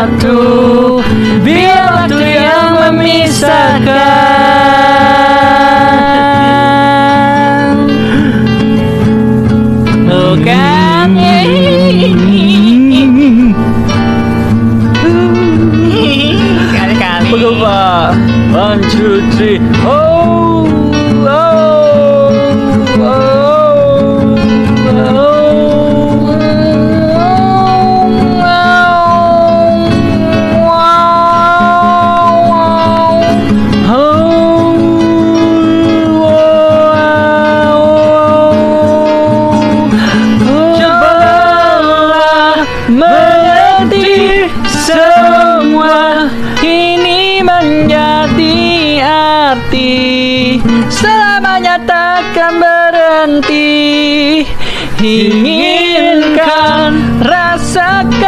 waktu, biar waktu yang memisahkan. Bukan kali-kali. Berupa 1, 2, 3. Oh, oh, cobalah mengerti semua ini menjadi arti, selamanya takkan berhenti. Inginkan rasakan